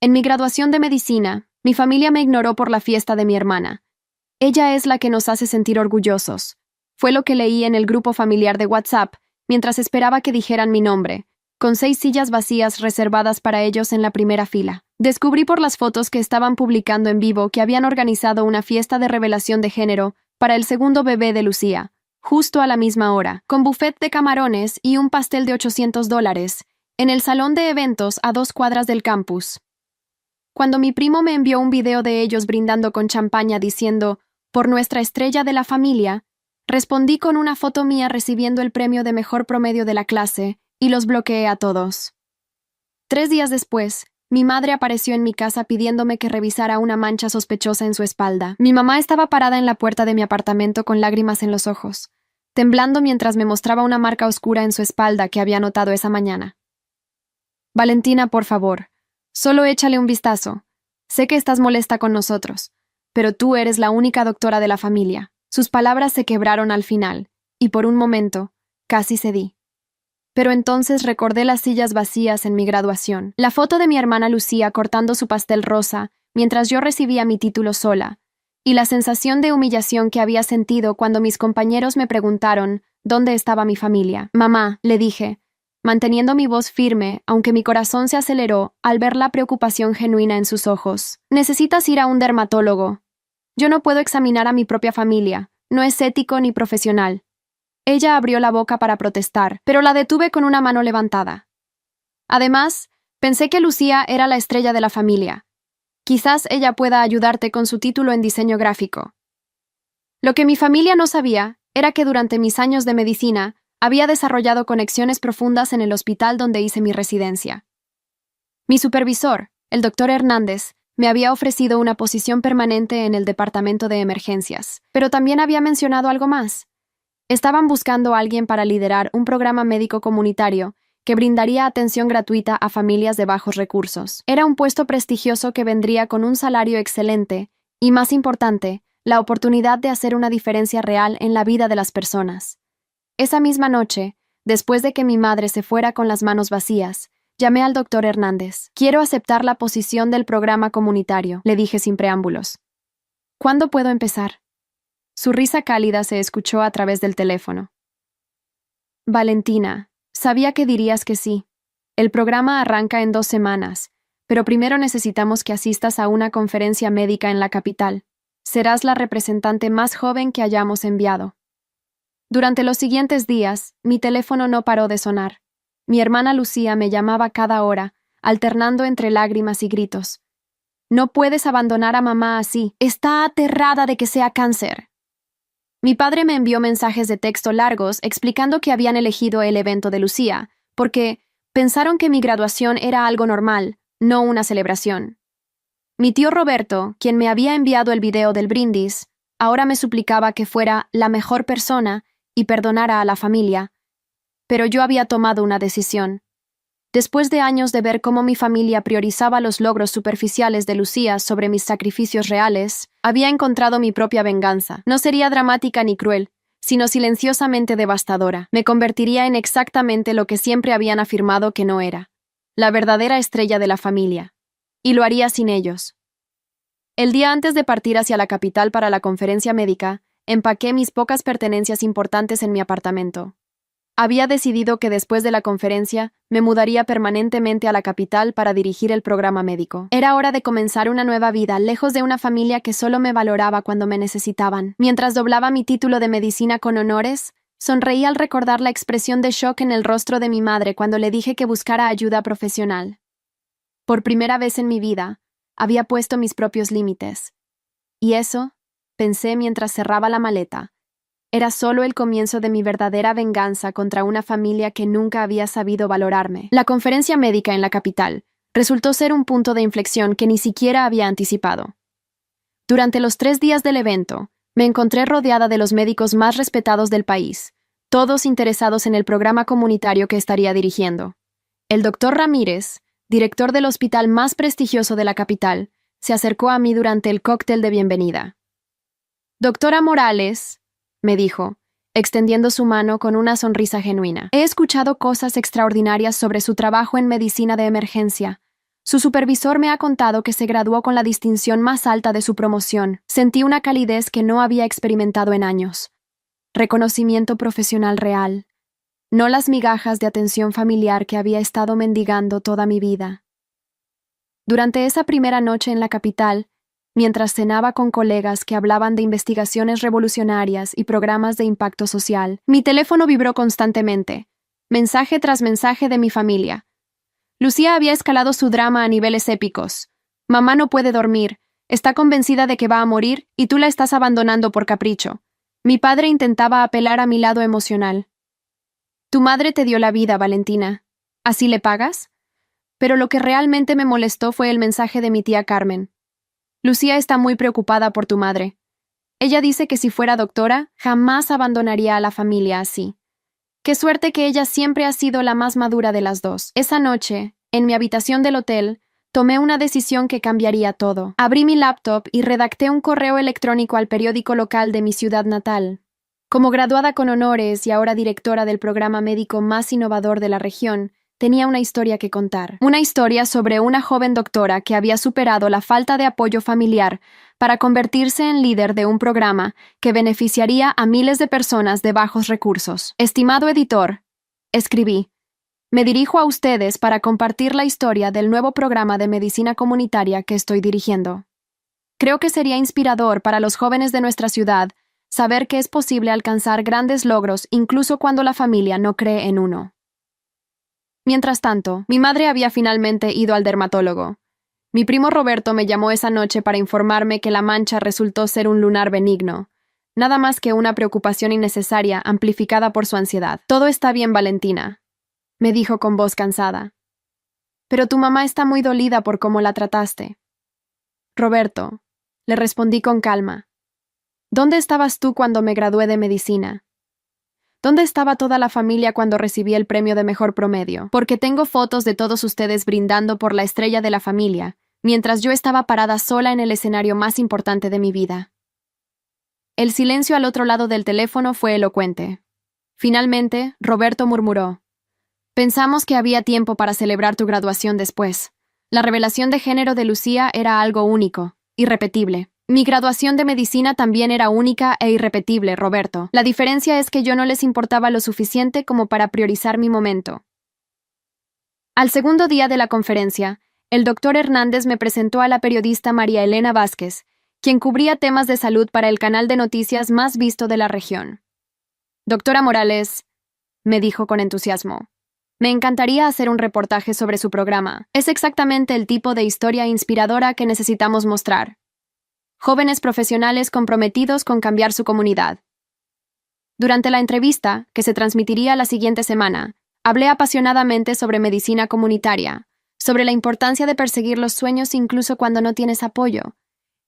En mi graduación de medicina, mi familia me ignoró por la fiesta de mi hermana. Ella es la que nos hace sentir orgullosos. Fue lo que leí en el grupo familiar de WhatsApp mientras esperaba que dijeran mi nombre, con 6 sillas vacías reservadas para ellos en la primera fila. Descubrí por las fotos que estaban publicando en vivo que habían organizado una fiesta de revelación de género para el segundo bebé de Lucía, justo a la misma hora, con buffet de camarones y un pastel de $800, en el salón de eventos a 2 cuadras del campus. Cuando mi primo me envió un video de ellos brindando con champaña diciendo, por nuestra estrella de la familia, respondí con una foto mía recibiendo el premio de mejor promedio de la clase y los bloqueé a todos. 3 días después, mi madre apareció en mi casa pidiéndome que revisara una mancha sospechosa en su espalda. Mi mamá estaba parada en la puerta de mi apartamento con lágrimas en los ojos, temblando mientras me mostraba una marca oscura en su espalda que había notado esa mañana. Valentina, por favor, solo échale un vistazo. Sé que estás molesta con nosotros, pero tú eres la única doctora de la familia. Sus palabras se quebraron al final, y por un momento, casi cedí. Pero entonces recordé las sillas vacías en mi graduación, la foto de mi hermana Lucía cortando su pastel rosa mientras yo recibía mi título sola, y la sensación de humillación que había sentido cuando mis compañeros me preguntaron dónde estaba mi familia. Mamá, le dije, manteniendo mi voz firme, aunque mi corazón se aceleró al ver la preocupación genuina en sus ojos. Necesitas ir a un dermatólogo. Yo no puedo examinar a mi propia familia, no es ético ni profesional. Ella abrió la boca para protestar, pero la detuve con una mano levantada. Además, pensé que Lucía era la estrella de la familia. Quizás ella pueda ayudarte con su título en diseño gráfico. Lo que mi familia no sabía era que durante mis años de medicina había desarrollado conexiones profundas en el hospital donde hice mi residencia. Mi supervisor, el doctor Hernández, me había ofrecido una posición permanente en el departamento de emergencias, pero también había mencionado algo más. Estaban buscando a alguien para liderar un programa médico comunitario que brindaría atención gratuita a familias de bajos recursos. Era un puesto prestigioso que vendría con un salario excelente y, más importante, la oportunidad de hacer una diferencia real en la vida de las personas. Esa misma noche, después de que mi madre se fuera con las manos vacías, llamé al doctor Hernández. Quiero aceptar la posición del programa comunitario, le dije sin preámbulos. ¿Cuándo puedo empezar? Su risa cálida se escuchó a través del teléfono. Valentina, sabía que dirías que sí. El programa arranca en 2 semanas, pero primero necesitamos que asistas a una conferencia médica en la capital. Serás la representante más joven que hayamos enviado. Durante los siguientes días, mi teléfono no paró de sonar. Mi hermana Lucía me llamaba cada hora, alternando entre lágrimas y gritos. No puedes abandonar a mamá así. Está aterrada de que sea cáncer. Mi padre me envió mensajes de texto largos explicando que habían elegido el evento de Lucía, porque pensaron que mi graduación era algo normal, no una celebración. Mi tío Roberto, quien me había enviado el video del brindis, ahora me suplicaba que fuera la mejor persona y perdonara a la familia. Pero yo había tomado una decisión. Después de años de ver cómo mi familia priorizaba los logros superficiales de Lucía sobre mis sacrificios reales, había encontrado mi propia venganza. No sería dramática ni cruel, sino silenciosamente devastadora. Me convertiría en exactamente lo que siempre habían afirmado que no era, la verdadera estrella de la familia. Y lo haría sin ellos. El día antes de partir hacia la capital para la conferencia médica, empaqué mis pocas pertenencias importantes en mi apartamento. Había decidido que después de la conferencia me mudaría permanentemente a la capital para dirigir el programa médico. Era hora de comenzar una nueva vida, lejos de una familia que solo me valoraba cuando me necesitaban. Mientras doblaba mi título de medicina con honores, sonreí al recordar la expresión de shock en el rostro de mi madre cuando le dije que buscara ayuda profesional. Por primera vez en mi vida, había puesto mis propios límites. Y eso, pensé mientras cerraba la maleta, era solo el comienzo de mi verdadera venganza contra una familia que nunca había sabido valorarme. La conferencia médica en la capital resultó ser un punto de inflexión que ni siquiera había anticipado. Durante los 3 días del evento, me encontré rodeada de los médicos más respetados del país, todos interesados en el programa comunitario que estaría dirigiendo. El doctor Ramírez, director del hospital más prestigioso de la capital, se acercó a mí durante el cóctel de bienvenida. «Doctora Morales», me dijo, extendiendo su mano con una sonrisa genuina. «He escuchado cosas extraordinarias sobre su trabajo en medicina de emergencia. Su supervisor me ha contado que se graduó con la distinción más alta de su promoción. Sentí una calidez que no había experimentado en años. Reconocimiento profesional real. No las migajas de atención familiar que había estado mendigando toda mi vida. Durante esa primera noche en la capital, mientras cenaba con colegas que hablaban de investigaciones revolucionarias y programas de impacto social, mi teléfono vibró constantemente, mensaje tras mensaje de mi familia. Lucía había escalado su drama a niveles épicos. Mamá no puede dormir, está convencida de que va a morir y tú la estás abandonando por capricho. Mi padre intentaba apelar a mi lado emocional. Tu madre te dio la vida, Valentina. ¿Así le pagas? Pero lo que realmente me molestó fue el mensaje de mi tía Carmen. Lucía está muy preocupada por tu madre. Ella dice que si fuera doctora, jamás abandonaría a la familia así. Qué suerte que ella siempre ha sido la más madura de las dos. Esa noche, en mi habitación del hotel, tomé una decisión que cambiaría todo. Abrí mi laptop y redacté un correo electrónico al periódico local de mi ciudad natal. Como graduada con honores y ahora directora del programa médico más innovador de la región, tenía una historia que contar. Una historia sobre una joven doctora que había superado la falta de apoyo familiar para convertirse en líder de un programa que beneficiaría a miles de personas de bajos recursos. Estimado editor, escribí, me dirijo a ustedes para compartir la historia del nuevo programa de medicina comunitaria que estoy dirigiendo. Creo que sería inspirador para los jóvenes de nuestra ciudad saber que es posible alcanzar grandes logros incluso cuando la familia no cree en uno. Mientras tanto, mi madre había finalmente ido al dermatólogo. Mi primo Roberto me llamó esa noche para informarme que la mancha resultó ser un lunar benigno, nada más que una preocupación innecesaria amplificada por su ansiedad. Todo está bien, Valentina, me dijo con voz cansada. Pero tu mamá está muy dolida por cómo la trataste. Roberto, le respondí con calma. ¿Dónde estabas tú cuando me gradué de medicina? ¿Dónde estaba toda la familia cuando recibí el premio de mejor promedio? Porque tengo fotos de todos ustedes brindando por la estrella de la familia, mientras yo estaba parada sola en el escenario más importante de mi vida. El silencio al otro lado del teléfono fue elocuente. Finalmente, Roberto murmuró. Pensamos que había tiempo para celebrar tu graduación después. La revelación de género de Lucía era algo único, irrepetible. Mi graduación de medicina también era única e irrepetible, Roberto. La diferencia es que yo no les importaba lo suficiente como para priorizar mi momento. Al segundo día de la conferencia, el doctor Hernández me presentó a la periodista María Elena Vázquez, quien cubría temas de salud para el canal de noticias más visto de la región. Doctora Morales, me dijo con entusiasmo, me encantaría hacer un reportaje sobre su programa. Es exactamente el tipo de historia inspiradora que necesitamos mostrar. Jóvenes profesionales comprometidos con cambiar su comunidad. Durante la entrevista, que se transmitiría la siguiente semana, hablé apasionadamente sobre medicina comunitaria, sobre la importancia de perseguir los sueños incluso cuando no tienes apoyo,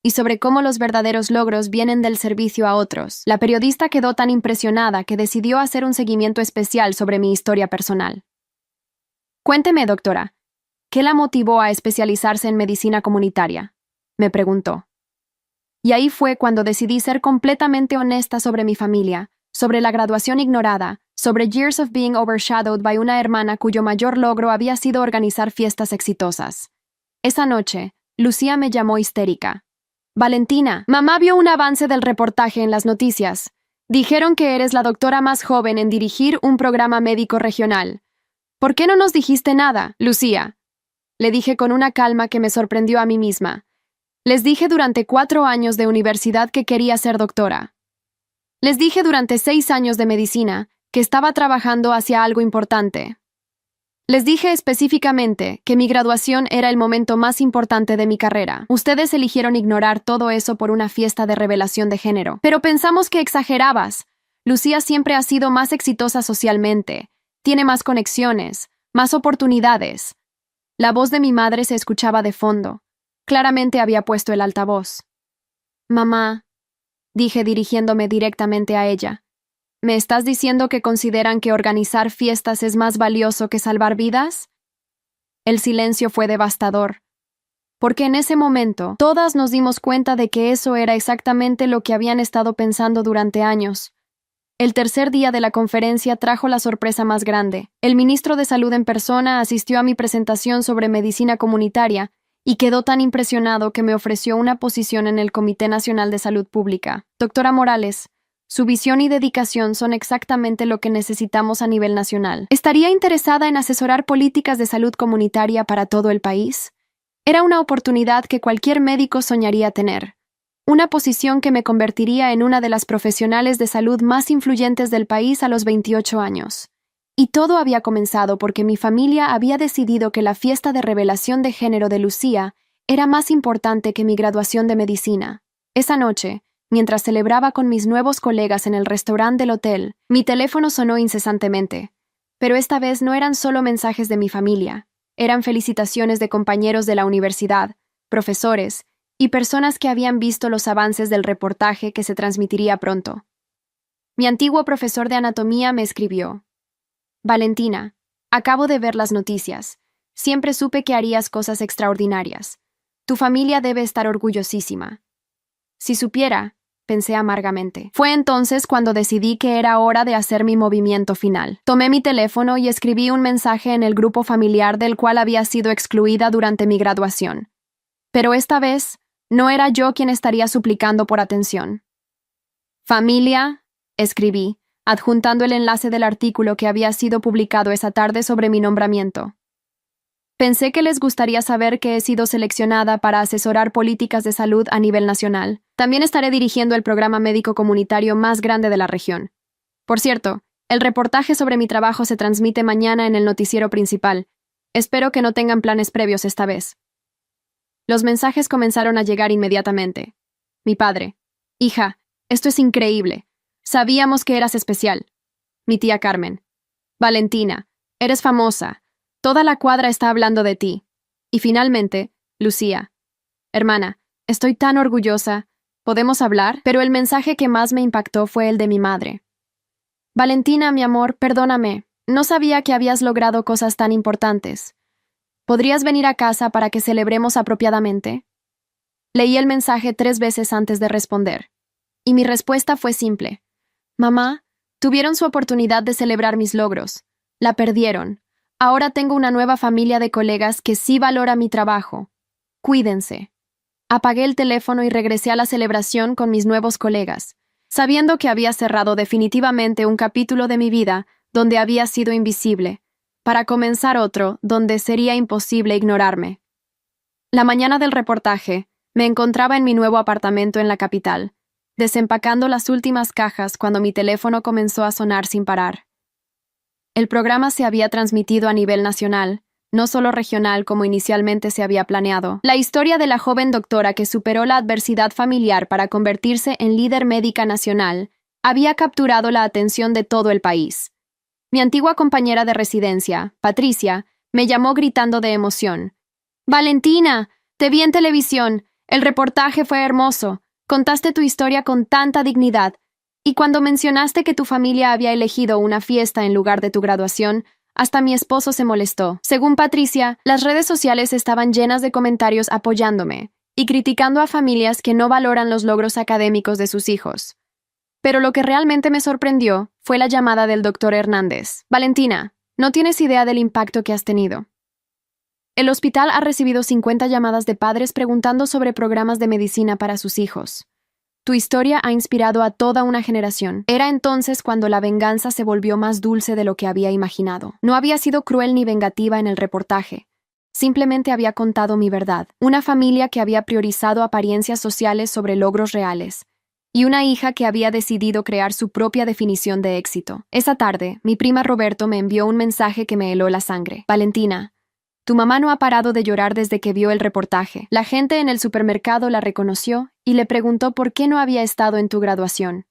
y sobre cómo los verdaderos logros vienen del servicio a otros. La periodista quedó tan impresionada que decidió hacer un seguimiento especial sobre mi historia personal. Cuénteme, doctora, ¿qué la motivó a especializarse en medicina comunitaria?, me preguntó. Y ahí fue cuando decidí ser completamente honesta sobre mi familia, sobre la graduación ignorada, sobre years of being overshadowed by una hermana cuyo mayor logro había sido organizar fiestas exitosas. Esa noche, Lucía me llamó histérica. Valentina, mamá vio un avance del reportaje en las noticias. Dijeron que eres la doctora más joven en dirigir un programa médico regional. ¿Por qué no nos dijiste nada, Lucía? Le dije con una calma que me sorprendió a mí misma. Les dije durante 4 años de universidad que quería ser doctora. Les dije durante 6 años de medicina que estaba trabajando hacia algo importante. Les dije específicamente que mi graduación era el momento más importante de mi carrera. Ustedes eligieron ignorar todo eso por una fiesta de revelación de género. Pero pensamos que exagerabas. Lucía siempre ha sido más exitosa socialmente. Tiene más conexiones, más oportunidades. La voz de mi madre se escuchaba de fondo. Claramente había puesto el altavoz. Mamá, dije dirigiéndome directamente a ella, ¿me estás diciendo que consideran que organizar fiestas es más valioso que salvar vidas? El silencio fue devastador, porque en ese momento todas nos dimos cuenta de que eso era exactamente lo que habían estado pensando durante años. El tercer día de la conferencia trajo la sorpresa más grande. El ministro de Salud en persona asistió a mi presentación sobre medicina comunitaria y quedó tan impresionado que me ofreció una posición en el Comité Nacional de Salud Pública. Doctora Morales, su visión y dedicación son exactamente lo que necesitamos a nivel nacional. ¿Estaría interesada en asesorar políticas de salud comunitaria para todo el país? Era una oportunidad que cualquier médico soñaría tener. Una posición que me convertiría en una de las profesionales de salud más influyentes del país a los 28 años. Y todo había comenzado porque mi familia había decidido que la fiesta de revelación de género de Lucía era más importante que mi graduación de medicina. Esa noche, mientras celebraba con mis nuevos colegas en el restaurante del hotel, mi teléfono sonó incesantemente. Pero esta vez no eran solo mensajes de mi familia, eran felicitaciones de compañeros de la universidad, profesores y personas que habían visto los avances del reportaje que se transmitiría pronto. Mi antiguo profesor de anatomía me escribió: Valentina, acabo de ver las noticias. Siempre supe que harías cosas extraordinarias. Tu familia debe estar orgullosísima. Si supiera, pensé amargamente. Fue entonces cuando decidí que era hora de hacer mi movimiento final. Tomé mi teléfono y escribí un mensaje en el grupo familiar del cual había sido excluida durante mi graduación. Pero esta vez, no era yo quien estaría suplicando por atención. Familia, escribí, adjuntando el enlace del artículo que había sido publicado esa tarde sobre mi nombramiento. Pensé que les gustaría saber que he sido seleccionada para asesorar políticas de salud a nivel nacional. También estaré dirigiendo el programa médico comunitario más grande de la región. Por cierto, el reportaje sobre mi trabajo se transmite mañana en el noticiero principal. Espero que no tengan planes previos esta vez. Los mensajes comenzaron a llegar inmediatamente. Mi padre: Hija, esto es increíble. Sabíamos que eras especial. Mi tía Carmen: Valentina, eres famosa. Toda la cuadra está hablando de ti. Y finalmente, Lucía: Hermana, estoy tan orgullosa. ¿Podemos hablar? Pero el mensaje que más me impactó fue el de mi madre. Valentina, mi amor, perdóname. No sabía que habías logrado cosas tan importantes. ¿Podrías venir a casa para que celebremos apropiadamente? Leí el mensaje 3 veces antes de responder. Y mi respuesta fue simple. Mamá, tuvieron su oportunidad de celebrar mis logros. La perdieron. Ahora tengo una nueva familia de colegas que sí valora mi trabajo. Cuídense. Apagué el teléfono y regresé a la celebración con mis nuevos colegas, sabiendo que había cerrado definitivamente un capítulo de mi vida donde había sido invisible, para comenzar otro donde sería imposible ignorarme. La mañana del reportaje, me encontraba en mi nuevo apartamento en la capital, desempacando las últimas cajas cuando mi teléfono comenzó a sonar sin parar. El programa se había transmitido a nivel nacional, no solo regional como inicialmente se había planeado. La historia de la joven doctora que superó la adversidad familiar para convertirse en líder médica nacional había capturado la atención de todo el país. Mi antigua compañera de residencia, Patricia, me llamó gritando de emoción. «Valentina, te vi en televisión. El reportaje fue hermoso. Contaste tu historia con tanta dignidad. Y cuando mencionaste que tu familia había elegido una fiesta en lugar de tu graduación, hasta mi esposo se molestó». Según Patricia, las redes sociales estaban llenas de comentarios apoyándome y criticando a familias que no valoran los logros académicos de sus hijos. Pero lo que realmente me sorprendió fue la llamada del doctor Hernández. «Valentina, no tienes idea del impacto que has tenido. El hospital ha recibido 50 llamadas de padres preguntando sobre programas de medicina para sus hijos. Tu historia ha inspirado a toda una generación». Era entonces cuando la venganza se volvió más dulce de lo que había imaginado. No había sido cruel ni vengativa en el reportaje. Simplemente había contado mi verdad. Una familia que había priorizado apariencias sociales sobre logros reales. Y una hija que había decidido crear su propia definición de éxito. Esa tarde, mi prima Roberto me envió un mensaje que me heló la sangre. «Valentina, tu mamá no ha parado de llorar desde que vio el reportaje. La gente en el supermercado la reconoció y le preguntó por qué no había estado en tu graduación.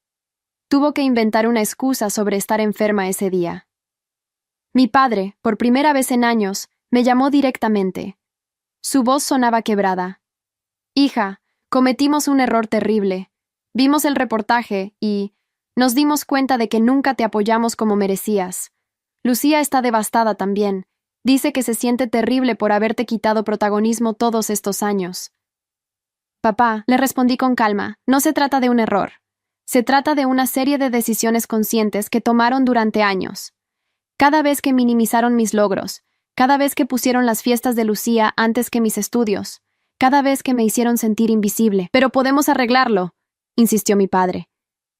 Tuvo que inventar una excusa sobre estar enferma ese día». Mi padre, por primera vez en años, me llamó directamente. Su voz sonaba quebrada. «Hija, cometimos un error terrible. Vimos el reportaje y nos dimos cuenta de que nunca te apoyamos como merecías. Lucía está devastada también. Dice que se siente terrible por haberte quitado protagonismo todos estos años». «Papá», le respondí con calma, «no se trata de un error. Se trata de una serie de decisiones conscientes que tomaron durante años. Cada vez que minimizaron mis logros, cada vez que pusieron las fiestas de Lucía antes que mis estudios, cada vez que me hicieron sentir invisible. Pero podemos arreglarlo, insistió mi padre.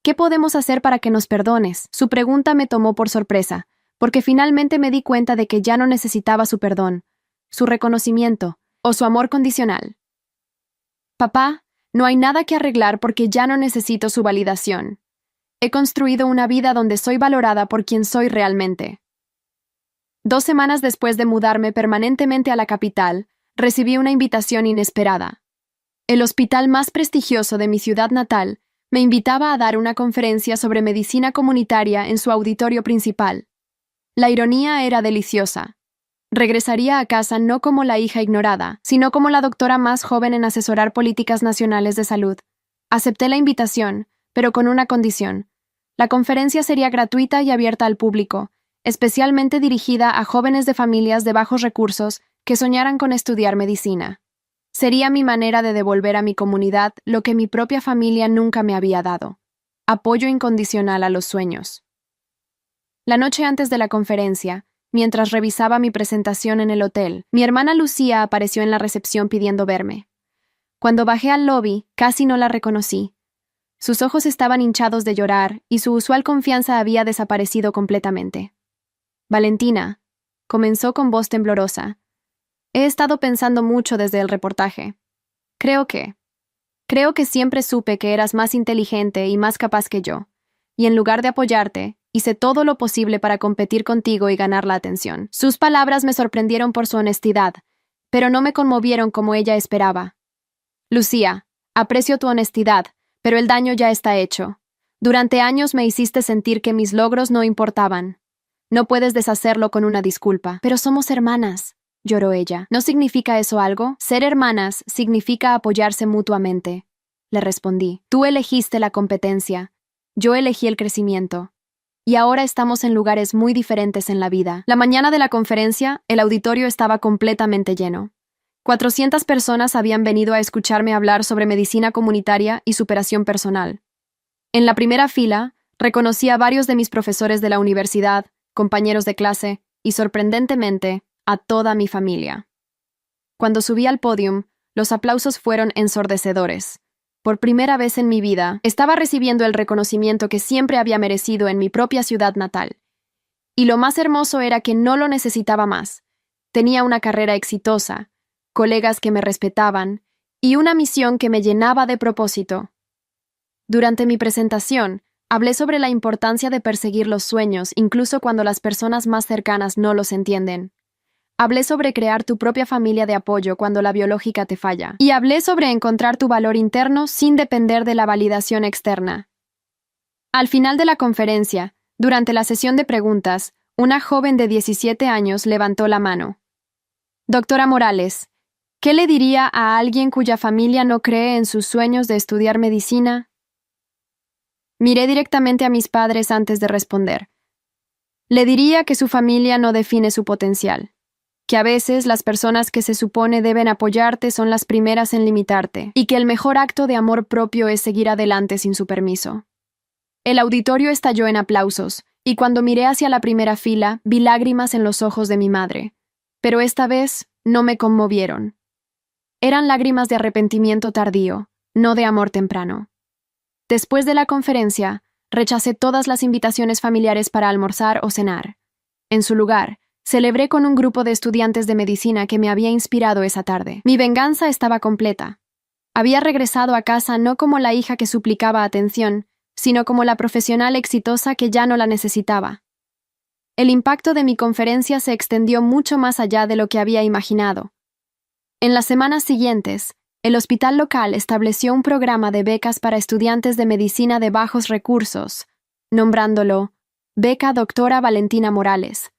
¿Qué podemos hacer para que nos perdones? Su pregunta me tomó por sorpresa, porque finalmente me di cuenta de que ya no necesitaba su perdón, su reconocimiento o su amor condicional. Papá, no hay nada que arreglar porque ya no necesito su validación. He construido una vida donde soy valorada por quien soy realmente. 2 semanas después de mudarme permanentemente a la capital, recibí una invitación inesperada. El hospital más prestigioso de mi ciudad natal me invitaba a dar una conferencia sobre medicina comunitaria en su auditorio principal. La ironía era deliciosa. Regresaría a casa no como la hija ignorada, sino como la doctora más joven en asesorar políticas nacionales de salud. Acepté la invitación, pero con una condición. La conferencia sería gratuita y abierta al público, especialmente dirigida a jóvenes de familias de bajos recursos que soñaran con estudiar medicina. Sería mi manera de devolver a mi comunidad lo que mi propia familia nunca me había dado: apoyo incondicional a los sueños. La noche antes de la conferencia, mientras revisaba mi presentación en el hotel, mi hermana Lucía apareció en la recepción pidiendo verme. Cuando bajé al lobby, casi no la reconocí. Sus ojos estaban hinchados de llorar y su usual confianza había desaparecido completamente. Valentina, comenzó con voz temblorosa. He estado pensando mucho desde el reportaje. Creo que siempre supe que eras más inteligente y más capaz que yo, y en lugar de apoyarte, hice todo lo posible para competir contigo y ganar la atención. Sus palabras me sorprendieron por su honestidad, pero no me conmovieron como ella esperaba. Lucía, aprecio tu honestidad, pero el daño ya está hecho. Durante años me hiciste sentir que mis logros no importaban. No puedes deshacerlo con una disculpa. Pero somos hermanas, lloró ella. ¿No significa eso algo? Ser hermanas significa apoyarse mutuamente, le respondí. Tú elegiste la competencia, yo elegí el crecimiento. Y ahora estamos en lugares muy diferentes en la vida. La mañana de la conferencia, el auditorio estaba completamente lleno. 400 personas habían venido a escucharme hablar sobre medicina comunitaria y superación personal. En la primera fila, reconocí a varios de mis profesores de la universidad, compañeros de clase y, sorprendentemente, a toda mi familia. Cuando subí al podium, los aplausos fueron ensordecedores. Por primera vez en mi vida, estaba recibiendo el reconocimiento que siempre había merecido en mi propia ciudad natal. Y lo más hermoso era que no lo necesitaba más. Tenía una carrera exitosa, colegas que me respetaban y una misión que me llenaba de propósito. Durante mi presentación, hablé sobre la importancia de perseguir los sueños incluso cuando las personas más cercanas no los entienden. Hablé sobre crear tu propia familia de apoyo cuando la biológica te falla. Y hablé sobre encontrar tu valor interno sin depender de la validación externa. Al final de la conferencia, durante la sesión de preguntas, una joven de 17 años levantó la mano. Doctora Morales, ¿qué le diría a alguien cuya familia no cree en sus sueños de estudiar medicina? Miré directamente a mis padres antes de responder. Le diría que su familia no define su potencial, que a veces las personas que se supone deben apoyarte son las primeras en limitarte, y que el mejor acto de amor propio es seguir adelante sin su permiso. El auditorio estalló en aplausos, y cuando miré hacia la primera fila, vi lágrimas en los ojos de mi madre. Pero esta vez no me conmovieron. Eran lágrimas de arrepentimiento tardío, no de amor temprano. Después de la conferencia, rechacé todas las invitaciones familiares para almorzar o cenar. En su lugar, celebré con un grupo de estudiantes de medicina que me había inspirado esa tarde. Mi venganza estaba completa. Había regresado a casa no como la hija que suplicaba atención, sino como la profesional exitosa que ya no la necesitaba. El impacto de mi conferencia se extendió mucho más allá de lo que había imaginado. En las semanas siguientes, el hospital local estableció un programa de becas para estudiantes de medicina de bajos recursos, nombrándolo Beca Doctora Valentina Morales.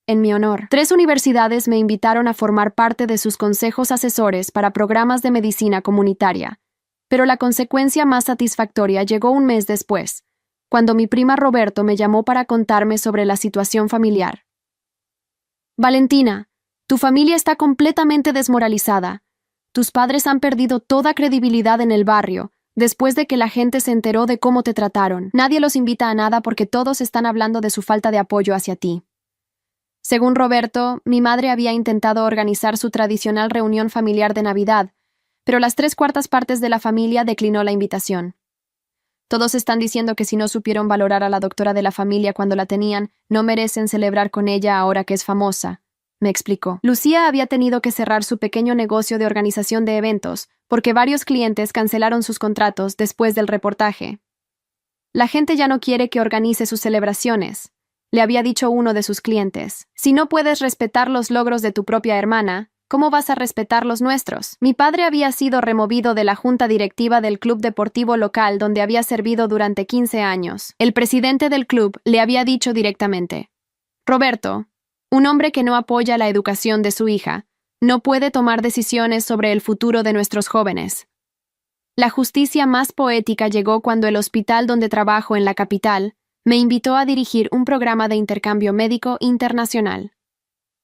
En mi honor, 3 universidades me invitaron a formar parte de sus consejos asesores para programas de medicina comunitaria, pero la consecuencia más satisfactoria llegó un mes después, cuando mi prima Roberto me llamó para contarme sobre la situación familiar. Valentina, tu familia está completamente desmoralizada. Tus padres han perdido toda credibilidad en el barrio, después de que la gente se enteró de cómo te trataron. Nadie los invita a nada porque todos están hablando de su falta de apoyo hacia ti. Según Roberto, mi madre había intentado organizar su tradicional reunión familiar de Navidad, pero las 3/4 de la familia declinó la invitación. Todos están diciendo que si no supieron valorar a la doctora de la familia cuando la tenían, no merecen celebrar con ella ahora que es famosa, me explicó. Lucía había tenido que cerrar su pequeño negocio de organización de eventos porque varios clientes cancelaron sus contratos después del reportaje. La gente ya no quiere que organice sus celebraciones, le había dicho uno de sus clientes. Si no puedes respetar los logros de tu propia hermana, ¿cómo vas a respetar los nuestros? Mi padre había sido removido de la junta directiva del club deportivo local donde había servido durante 15 años. El presidente del club le había dicho directamente: Roberto, un hombre que no apoya la educación de su hija, no puede tomar decisiones sobre el futuro de nuestros jóvenes. La justicia más poética llegó cuando el hospital donde trabajo en la capital me invitó a dirigir un programa de intercambio médico internacional.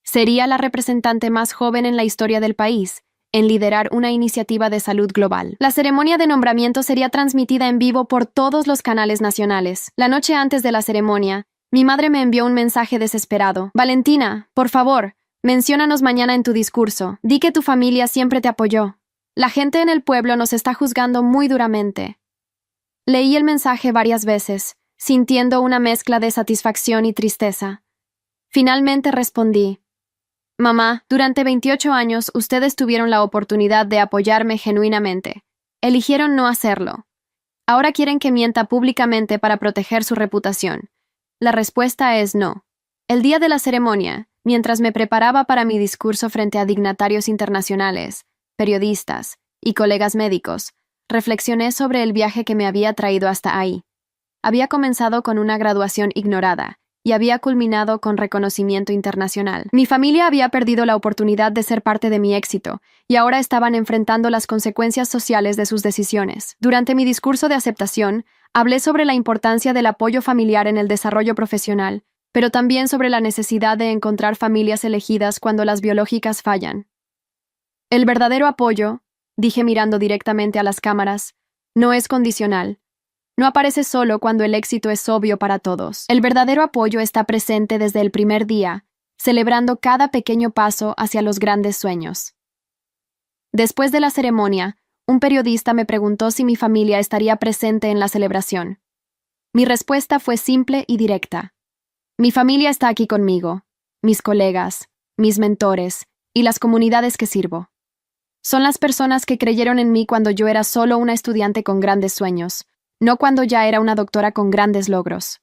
Sería la representante más joven en la historia del país en liderar una iniciativa de salud global. La ceremonia de nombramiento sería transmitida en vivo por todos los canales nacionales. La noche antes de la ceremonia, mi madre me envió un mensaje desesperado. Valentina, por favor, menciónanos mañana en tu discurso. Di que tu familia siempre te apoyó. La gente en el pueblo nos está juzgando muy duramente. Leí el mensaje varias veces, sintiendo una mezcla de satisfacción y tristeza. Finalmente respondí: Mamá, durante 28 años ustedes tuvieron la oportunidad de apoyarme genuinamente. Eligieron no hacerlo. Ahora quieren que mienta públicamente para proteger su reputación. La respuesta es no. El día de la ceremonia, mientras me preparaba para mi discurso frente a dignatarios internacionales, periodistas y colegas médicos, reflexioné sobre el viaje que me había traído hasta ahí. Había comenzado con una graduación ignorada y había culminado con reconocimiento internacional. Mi familia había perdido la oportunidad de ser parte de mi éxito y ahora estaban enfrentando las consecuencias sociales de sus decisiones. Durante mi discurso de aceptación, hablé sobre la importancia del apoyo familiar en el desarrollo profesional, pero también sobre la necesidad de encontrar familias elegidas cuando las biológicas fallan. El verdadero apoyo, dije mirando directamente a las cámaras, no es condicional. No aparece solo cuando el éxito es obvio para todos. El verdadero apoyo está presente desde el primer día, celebrando cada pequeño paso hacia los grandes sueños. Después de la ceremonia, un periodista me preguntó si mi familia estaría presente en la celebración. Mi respuesta fue simple y directa. Mi familia está aquí conmigo, mis colegas, mis mentores y las comunidades que sirvo. Son las personas que creyeron en mí cuando yo era solo una estudiante con grandes sueños, no cuando ya era una doctora con grandes logros.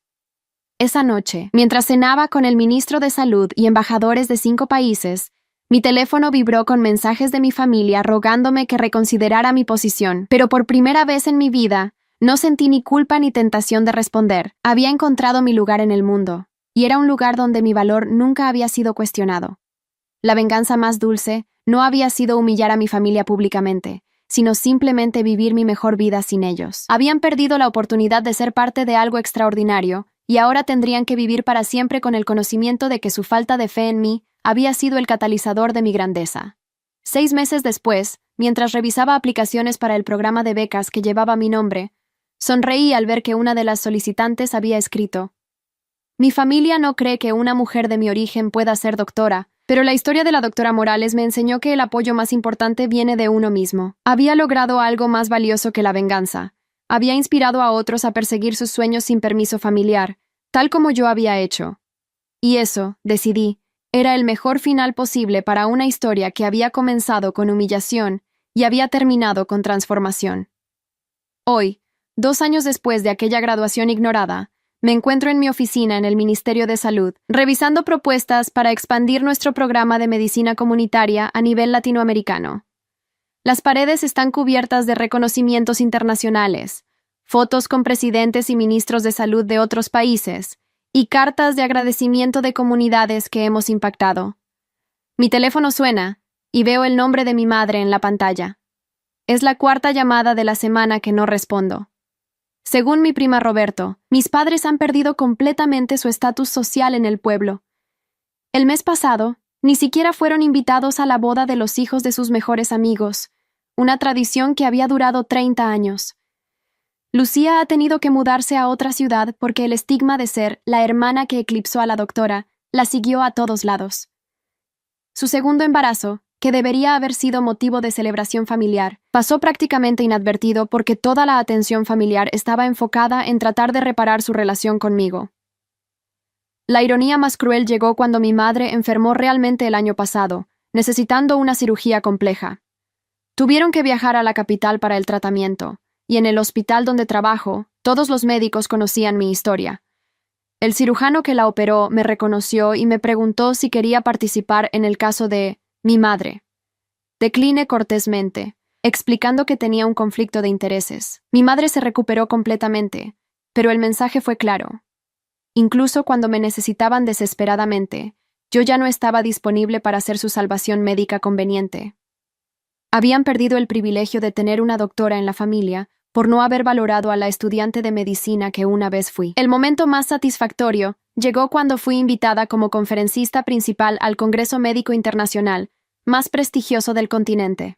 Esa noche, mientras cenaba con el ministro de Salud y embajadores de 5 países, mi teléfono vibró con mensajes de mi familia rogándome que reconsiderara mi posición, pero por primera vez en mi vida, no sentí ni culpa ni tentación de responder. Había encontrado mi lugar en el mundo, y era un lugar donde mi valor nunca había sido cuestionado. La venganza más dulce no había sido humillar a mi familia públicamente, sino simplemente vivir mi mejor vida sin ellos. Habían perdido la oportunidad de ser parte de algo extraordinario, y ahora tendrían que vivir para siempre con el conocimiento de que su falta de fe en mí había sido el catalizador de mi grandeza. 6 meses después, mientras revisaba aplicaciones para el programa de becas que llevaba mi nombre, sonreí al ver que una de las solicitantes había escrito: Mi familia no cree que una mujer de mi origen pueda ser doctora, pero la historia de la doctora Morales me enseñó que el apoyo más importante viene de uno mismo. Había logrado algo más valioso que la venganza. Había inspirado a otros a perseguir sus sueños sin permiso familiar, tal como yo había hecho. Y eso, decidí, era el mejor final posible para una historia que había comenzado con humillación y había terminado con transformación. Hoy, 2 años después de aquella graduación ignorada, me encuentro en mi oficina en el Ministerio de Salud, revisando propuestas para expandir nuestro programa de medicina comunitaria a nivel latinoamericano. Las paredes están cubiertas de reconocimientos internacionales, fotos con presidentes y ministros de salud de otros países, y cartas de agradecimiento de comunidades que hemos impactado. Mi teléfono suena, y veo el nombre de mi madre en la pantalla. Es la 4ª llamada de la semana que no respondo. Según mi prima Roberto, mis padres han perdido completamente su estatus social en el pueblo. El mes pasado, ni siquiera fueron invitados a la boda de los hijos de sus mejores amigos, una tradición que había durado 30 años. Lucía ha tenido que mudarse a otra ciudad porque el estigma de ser la hermana que eclipsó a la doctora la siguió a todos lados. Su segundo embarazo, que debería haber sido motivo de celebración familiar, pasó prácticamente inadvertido porque toda la atención familiar estaba enfocada en tratar de reparar su relación conmigo. La ironía más cruel llegó cuando mi madre enfermó realmente el año pasado, necesitando una cirugía compleja. Tuvieron que viajar a la capital para el tratamiento, y en el hospital donde trabajo, todos los médicos conocían mi historia. El cirujano que la operó me reconoció y me preguntó si quería participar en el caso de mi madre. Decliné cortésmente, explicando que tenía un conflicto de intereses. Mi madre se recuperó completamente, pero el mensaje fue claro. Incluso cuando me necesitaban desesperadamente, yo ya no estaba disponible para hacer su salvación médica conveniente. Habían perdido el privilegio de tener una doctora en la familia por no haber valorado a la estudiante de medicina que una vez fui. El momento más satisfactorio llegó cuando fui invitada como conferencista principal al Congreso Médico Internacional, más prestigioso del continente.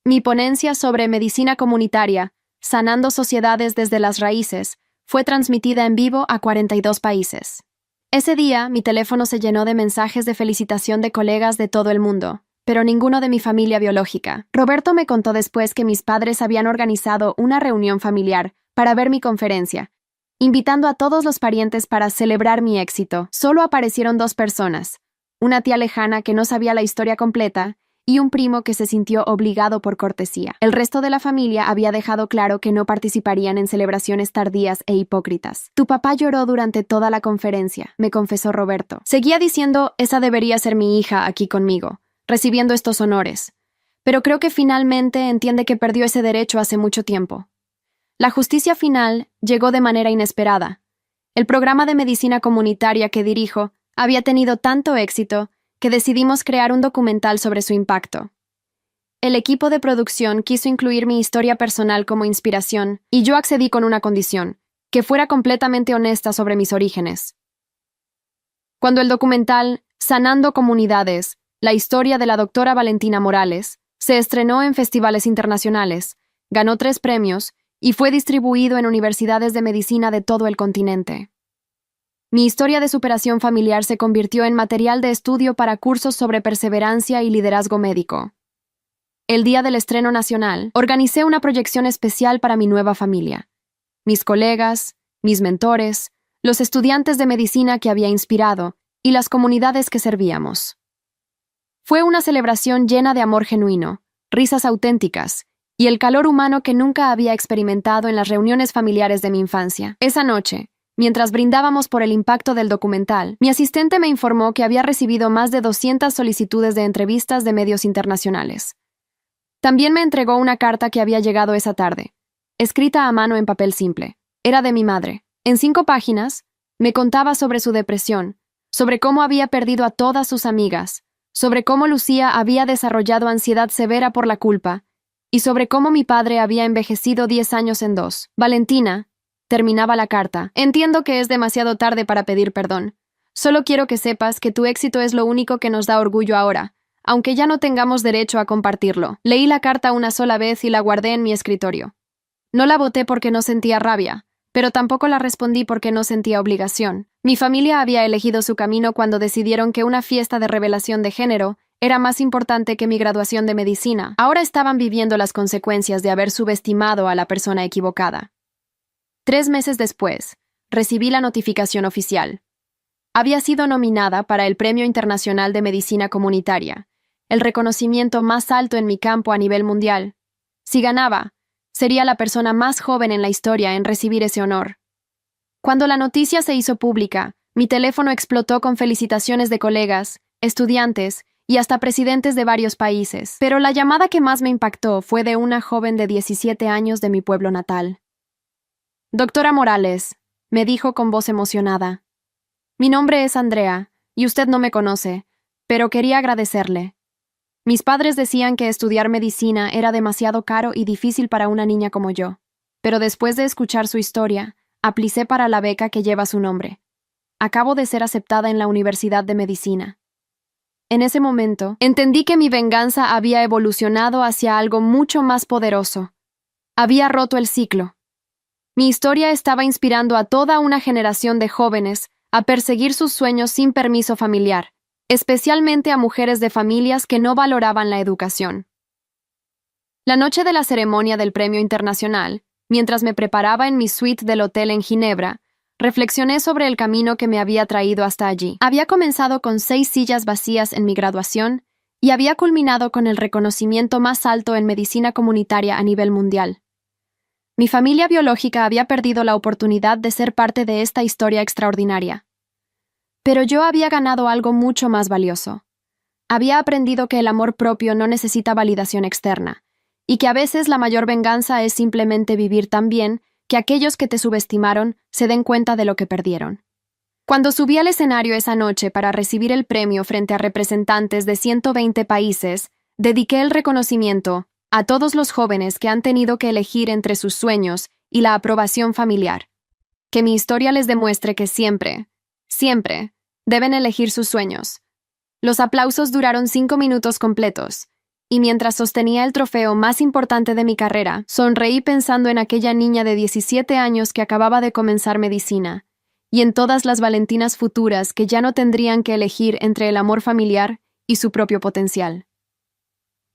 Mi ponencia sobre medicina comunitaria, sanando sociedades desde las raíces, fue transmitida en vivo a 42 países. Ese día, mi teléfono se llenó de mensajes de felicitación de colegas de todo el mundo, pero ninguno de mi familia biológica. Roberto me contó después que mis padres habían organizado una reunión familiar para ver mi conferencia, invitando a todos los parientes para celebrar mi éxito. Solo aparecieron 2 personas, una tía lejana que no sabía la historia completa y un primo que se sintió obligado por cortesía. El resto de la familia había dejado claro que no participarían en celebraciones tardías e hipócritas. Tu papá lloró durante toda la conferencia, me confesó Roberto. Seguía diciendo, esa debería ser mi hija aquí conmigo, recibiendo estos honores. Pero creo que finalmente entiende que perdió ese derecho hace mucho tiempo. La justicia final llegó de manera inesperada. El programa de medicina comunitaria que dirijo había tenido tanto éxito que decidimos crear un documental sobre su impacto. El equipo de producción quiso incluir mi historia personal como inspiración y yo accedí con una condición, que fuera completamente honesta sobre mis orígenes. Cuando el documental Sanando Comunidades, la historia de la doctora Valentina Morales, se estrenó en festivales internacionales, ganó 3 premios y fue distribuido en universidades de medicina de todo el continente. Mi historia de superación familiar se convirtió en material de estudio para cursos sobre perseverancia y liderazgo médico. El día del estreno nacional, organicé una proyección especial para mi nueva familia. Mis colegas, mis mentores, los estudiantes de medicina que había inspirado y las comunidades que servíamos. Fue una celebración llena de amor genuino, risas auténticas y el calor humano que nunca había experimentado en las reuniones familiares de mi infancia. Esa noche, mientras brindábamos por el impacto del documental, mi asistente me informó que había recibido más de 200 solicitudes de entrevistas de medios internacionales. También me entregó una carta que había llegado esa tarde, escrita a mano en papel simple. Era de mi madre. En 5 páginas, me contaba sobre su depresión, sobre cómo había perdido a todas sus amigas, sobre cómo Lucía había desarrollado ansiedad severa por la culpa, y sobre cómo mi padre había envejecido 10 años en 2. Valentina, terminaba la carta. Entiendo que es demasiado tarde para pedir perdón. Solo quiero que sepas que tu éxito es lo único que nos da orgullo ahora, aunque ya no tengamos derecho a compartirlo. Leí la carta una sola vez y la guardé en mi escritorio. No la boté porque no sentía rabia, pero tampoco la respondí porque no sentía obligación. Mi familia había elegido su camino cuando decidieron que una fiesta de revelación de género era más importante que mi graduación de medicina. Ahora estaban viviendo las consecuencias de haber subestimado a la persona equivocada. 3 meses después, recibí la notificación oficial. Había sido nominada para el Premio Internacional de Medicina Comunitaria, el reconocimiento más alto en mi campo a nivel mundial. Si ganaba, sería la persona más joven en la historia en recibir ese honor. Cuando la noticia se hizo pública, mi teléfono explotó con felicitaciones de colegas, estudiantes y hasta presidentes de varios países. Pero la llamada que más me impactó fue de una joven de 17 años de mi pueblo natal. Doctora Morales, me dijo con voz emocionada. Mi nombre es Andrea, y usted no me conoce, pero quería agradecerle. Mis padres decían que estudiar medicina era demasiado caro y difícil para una niña como yo, pero después de escuchar su historia, apliqué para la beca que lleva su nombre. Acabo de ser aceptada en la Universidad de Medicina. En ese momento, entendí que mi venganza había evolucionado hacia algo mucho más poderoso. Había roto el ciclo. Mi historia estaba inspirando a toda una generación de jóvenes a perseguir sus sueños sin permiso familiar, especialmente a mujeres de familias que no valoraban la educación. La noche de la ceremonia del Premio Internacional, mientras me preparaba en mi suite del hotel en Ginebra, reflexioné sobre el camino que me había traído hasta allí. Había comenzado con 6 sillas vacías en mi graduación y había culminado con el reconocimiento más alto en medicina comunitaria a nivel mundial. Mi familia biológica había perdido la oportunidad de ser parte de esta historia extraordinaria. Pero yo había ganado algo mucho más valioso. Había aprendido que el amor propio no necesita validación externa, y que a veces la mayor venganza es simplemente vivir tan bien que aquellos que te subestimaron se den cuenta de lo que perdieron. Cuando subí al escenario esa noche para recibir el premio frente a representantes de 120 países, dediqué el reconocimiento a todos los jóvenes que han tenido que elegir entre sus sueños y la aprobación familiar. Que mi historia les demuestre que siempre deben elegir sus sueños. Los aplausos duraron 5 minutos completos, y mientras sostenía el trofeo más importante de mi carrera, sonreí pensando en aquella niña de 17 años que acababa de comenzar medicina, y en todas las Valentinas futuras que ya no tendrían que elegir entre el amor familiar y su propio potencial.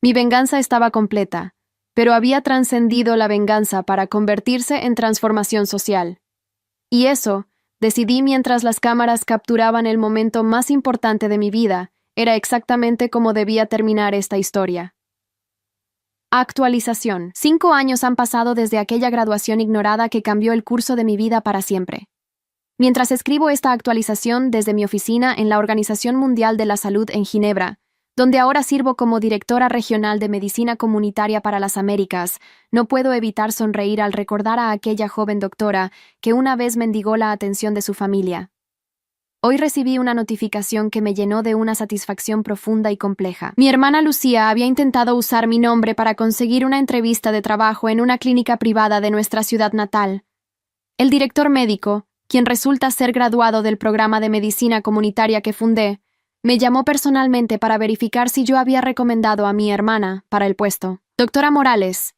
Mi venganza estaba completa, pero había trascendido la venganza para convertirse en transformación social. Y eso, decidí mientras las cámaras capturaban el momento más importante de mi vida, era exactamente cómo debía terminar esta historia. Actualización. 5 años han pasado desde aquella graduación ignorada que cambió el curso de mi vida para siempre. Mientras escribo esta actualización desde mi oficina en la Organización Mundial de la Salud en Ginebra, donde ahora sirvo como directora regional de Medicina Comunitaria para las Américas, no puedo evitar sonreír al recordar a aquella joven doctora que una vez mendigó la atención de su familia. Hoy recibí una notificación que me llenó de una satisfacción profunda y compleja. Mi hermana Lucía había intentado usar mi nombre para conseguir una entrevista de trabajo en una clínica privada de nuestra ciudad natal. El director médico, quien resulta ser graduado del programa de medicina comunitaria que fundé, me llamó personalmente para verificar si yo había recomendado a mi hermana para el puesto. Doctora Morales,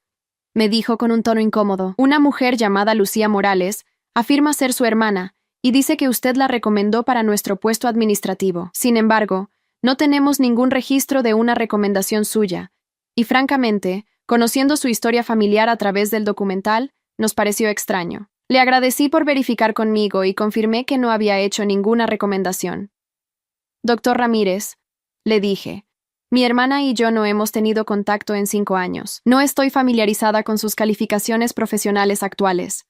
me dijo con un tono incómodo, una mujer llamada Lucía Morales afirma ser su hermana y dice que usted la recomendó para nuestro puesto administrativo. Sin embargo, no tenemos ningún registro de una recomendación suya, y francamente, conociendo su historia familiar a través del documental, nos pareció extraño. Le agradecí por verificar conmigo y confirmé que no había hecho ninguna recomendación. Doctor Ramírez, le dije, mi hermana y yo no hemos tenido contacto en 5 años. No estoy familiarizada con sus calificaciones profesionales actuales.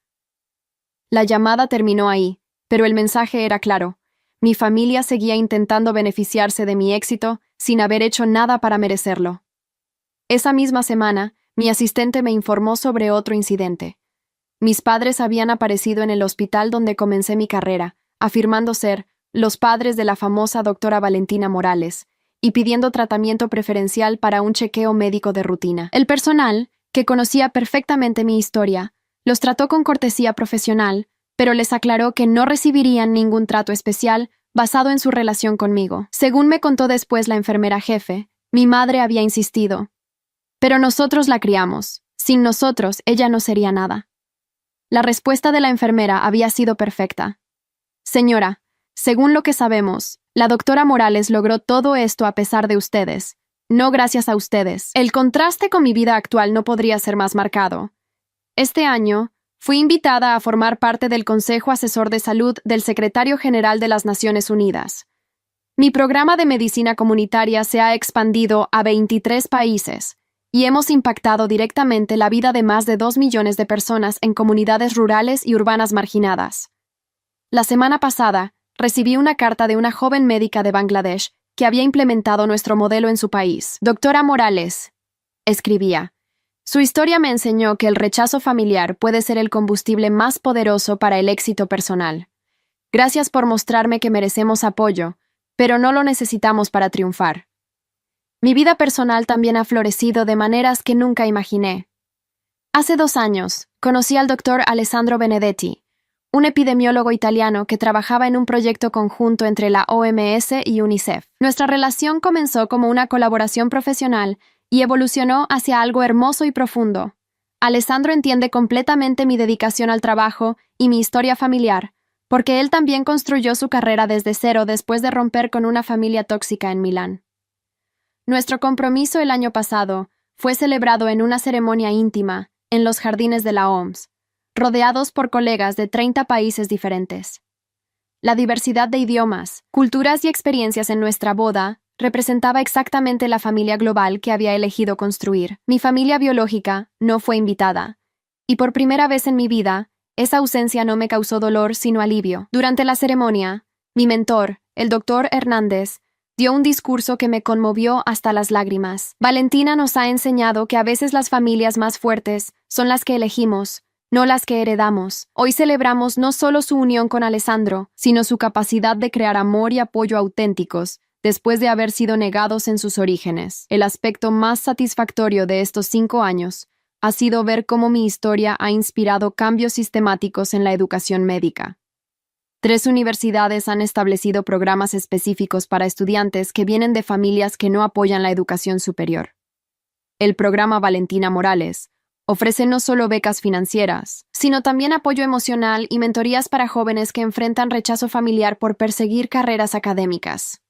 La llamada terminó ahí, pero el mensaje era claro. Mi familia seguía intentando beneficiarse de mi éxito sin haber hecho nada para merecerlo. Esa misma semana, mi asistente me informó sobre otro incidente. Mis padres habían aparecido en el hospital donde comencé mi carrera, afirmando ser los padres de la famosa doctora Valentina Morales, y pidiendo tratamiento preferencial para un chequeo médico de rutina. El personal, que conocía perfectamente mi historia, los trató con cortesía profesional, pero les aclaró que no recibirían ningún trato especial basado en su relación conmigo. Según me contó después la enfermera jefe, mi madre había insistido. Pero nosotros la criamos. Sin nosotros, ella no sería nada. La respuesta de la enfermera había sido perfecta. Señora, según lo que sabemos, la doctora Morales logró todo esto a pesar de ustedes, no gracias a ustedes. El contraste con mi vida actual no podría ser más marcado. Este año, fui invitada a formar parte del Consejo Asesor de Salud del Secretario General de las Naciones Unidas. Mi programa de medicina comunitaria se ha expandido a 23 países y hemos impactado directamente la vida de más de 2 millones de personas en comunidades rurales y urbanas marginadas. La semana pasada, recibí una carta de una joven médica de Bangladesh que había implementado nuestro modelo en su país. Doctora Morales, escribía, su historia me enseñó que el rechazo familiar puede ser el combustible más poderoso para el éxito personal. Gracias por mostrarme que merecemos apoyo, pero no lo necesitamos para triunfar. Mi vida personal también ha florecido de maneras que nunca imaginé. Hace 2 años, conocí al doctor Alessandro Benedetti, un epidemiólogo italiano que trabajaba en un proyecto conjunto entre la OMS y UNICEF. Nuestra relación comenzó como una colaboración profesional y evolucionó hacia algo hermoso y profundo, Alessandro entiende completamente mi dedicación al trabajo y mi historia familiar, porque él también construyó su carrera desde cero después de romper con una familia tóxica en Milán. Nuestro compromiso el año pasado fue celebrado en una ceremonia íntima en los jardines de la OMS, rodeados por colegas de 30 países diferentes. La diversidad de idiomas, culturas y experiencias en nuestra boda representaba exactamente la familia global que había elegido construir. Mi familia biológica no fue invitada, y por primera vez en mi vida, esa ausencia no me causó dolor sino alivio. Durante la ceremonia, mi mentor, el doctor Hernández, dio un discurso que me conmovió hasta las lágrimas. Valentina nos ha enseñado que a veces las familias más fuertes son las que elegimos, no las que heredamos. Hoy celebramos no solo su unión con Alessandro, sino su capacidad de crear amor y apoyo auténticos, después de haber sido negados en sus orígenes. El aspecto más satisfactorio de estos 5 años ha sido ver cómo mi historia ha inspirado cambios sistemáticos en la educación médica. 3 universidades han establecido programas específicos para estudiantes que vienen de familias que no apoyan la educación superior. El programa Valentina Morales ofrece no solo becas financieras, sino también apoyo emocional y mentorías para jóvenes que enfrentan rechazo familiar por perseguir carreras académicas.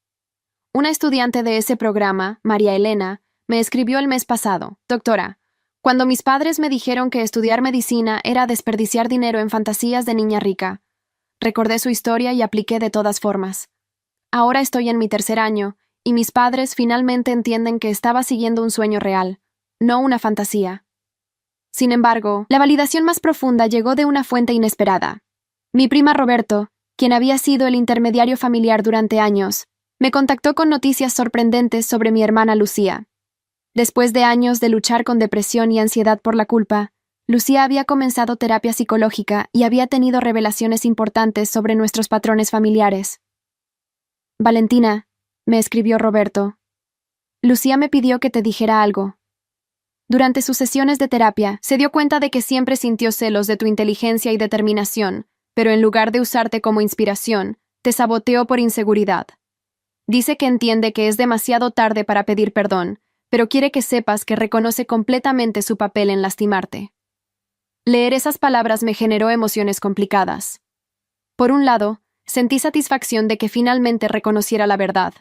Una estudiante de ese programa, María Elena, me escribió el mes pasado: Doctora, cuando mis padres me dijeron que estudiar medicina era desperdiciar dinero en fantasías de niña rica, recordé su historia y apliqué de todas formas. Ahora estoy en mi 3er año, y mis padres finalmente entienden que estaba siguiendo un sueño real, no una fantasía. Sin embargo, la validación más profunda llegó de una fuente inesperada. Mi prima Roberto, quien había sido el intermediario familiar durante años, me contactó con noticias sorprendentes sobre mi hermana Lucía. Después de años de luchar con depresión y ansiedad por la culpa, Lucía había comenzado terapia psicológica y había tenido revelaciones importantes sobre nuestros patrones familiares. Valentina, me escribió Roberto, Lucía me pidió que te dijera algo. Durante sus sesiones de terapia, se dio cuenta de que siempre sintió celos de tu inteligencia y determinación, pero en lugar de usarte como inspiración, te saboteó por inseguridad. Dice que entiende que es demasiado tarde para pedir perdón, pero quiere que sepas que reconoce completamente su papel en lastimarte. Leer esas palabras me generó emociones complicadas. Por un lado, sentí satisfacción de que finalmente reconociera la verdad.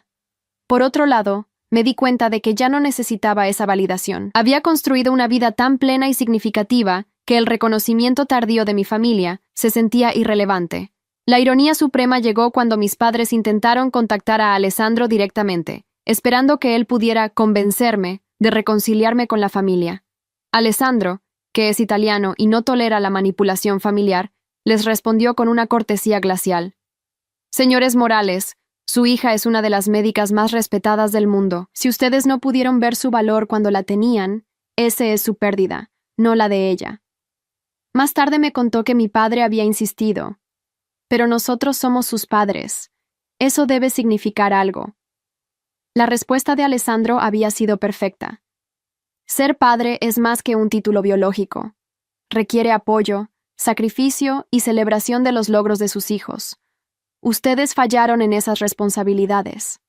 Por otro lado, me di cuenta de que ya no necesitaba esa validación. Había construido una vida tan plena y significativa que el reconocimiento tardío de mi familia se sentía irrelevante. La ironía suprema llegó cuando mis padres intentaron contactar a Alessandro directamente, esperando que él pudiera convencerme de reconciliarme con la familia. Alessandro, que es italiano y no tolera la manipulación familiar, les respondió con una cortesía glacial. Señores Morales, su hija es una de las médicas más respetadas del mundo. Si ustedes no pudieron ver su valor cuando la tenían, ese es su pérdida, no la de ella. Más tarde me contó que mi padre había insistido. Pero nosotros somos sus padres. Eso debe significar algo. La respuesta de Alessandro había sido perfecta. Ser padre es más que un título biológico. Requiere apoyo, sacrificio y celebración de los logros de sus hijos. Ustedes fallaron en esas responsabilidades.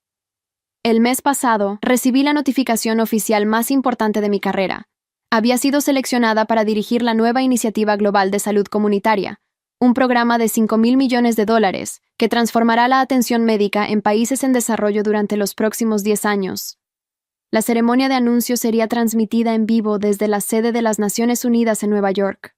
El mes pasado, recibí la notificación oficial más importante de mi carrera. Había sido seleccionada para dirigir la nueva Iniciativa Global de Salud Comunitaria, un programa de $5.000 millones que transformará la atención médica en países en desarrollo durante los próximos 10 años. La ceremonia de anuncio sería transmitida en vivo desde la sede de las Naciones Unidas en Nueva York.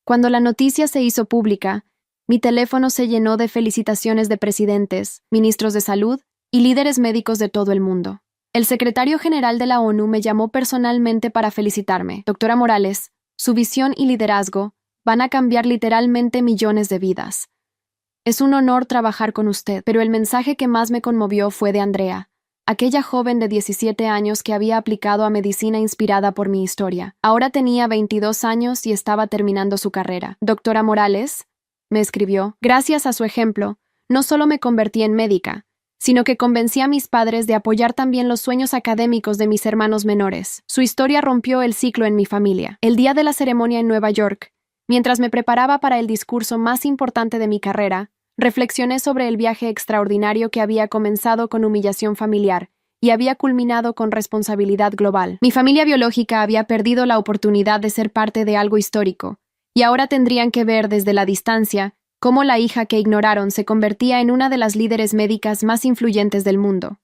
Cuando la noticia se hizo pública, mi teléfono se llenó de felicitaciones de presidentes, ministros de salud y líderes médicos de todo el mundo. El secretario general de la ONU me llamó personalmente para felicitarme. Doctora Morales, su visión y liderazgo van a cambiar literalmente millones de vidas. Es un honor trabajar con usted, pero el mensaje que más me conmovió fue de Andrea, aquella joven de 17 años que había aplicado a medicina inspirada por mi historia. Ahora tenía 22 años y estaba terminando su carrera. Doctora Morales, me escribió, gracias a su ejemplo, no solo me convertí en médica, sino que convencí a mis padres de apoyar también los sueños académicos de mis hermanos menores. Su historia rompió el ciclo en mi familia. El día de la ceremonia en Nueva York, mientras me preparaba para el discurso más importante de mi carrera, reflexioné sobre el viaje extraordinario que había comenzado con humillación familiar y había culminado con responsabilidad global. Mi familia biológica había perdido la oportunidad de ser parte de algo histórico, y ahora tendrían que ver desde la distancia cómo la hija que ignoraron se convertía en una de las líderes médicas más influyentes del mundo.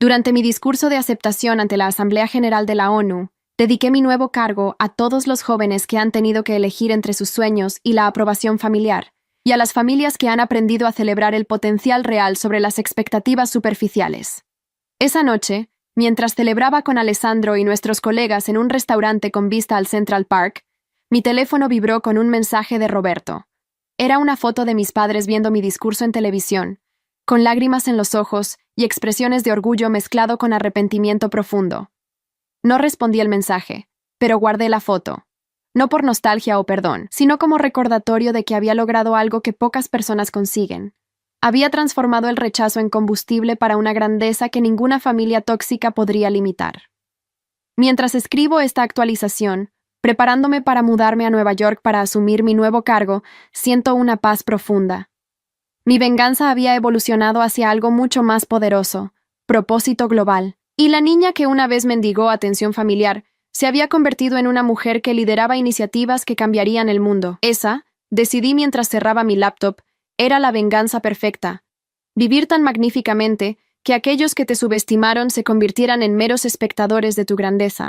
Durante mi discurso de aceptación ante la Asamblea General de la ONU, dediqué mi nuevo cargo a todos los jóvenes que han tenido que elegir entre sus sueños y la aprobación familiar, y a las familias que han aprendido a celebrar el potencial real sobre las expectativas superficiales. Esa noche, mientras celebraba con Alessandro y nuestros colegas en un restaurante con vista al Central Park, mi teléfono vibró con un mensaje de Roberto. Era una foto de mis padres viendo mi discurso en televisión, con lágrimas en los ojos y expresiones de orgullo mezclado con arrepentimiento profundo. No respondí el mensaje, pero guardé la foto. No por nostalgia o perdón, sino como recordatorio de que había logrado algo que pocas personas consiguen. Había transformado el rechazo en combustible para una grandeza que ninguna familia tóxica podría limitar. Mientras escribo esta actualización, preparándome para mudarme a Nueva York para asumir mi nuevo cargo, siento una paz profunda. Mi venganza había evolucionado hacia algo mucho más poderoso, propósito global, y la niña que una vez mendigó atención familiar se había convertido en una mujer que lideraba iniciativas que cambiarían el mundo. Esa, decidí mientras cerraba mi laptop, era la venganza perfecta. Vivir tan magníficamente que aquellos que te subestimaron se convirtieran en meros espectadores de tu grandeza.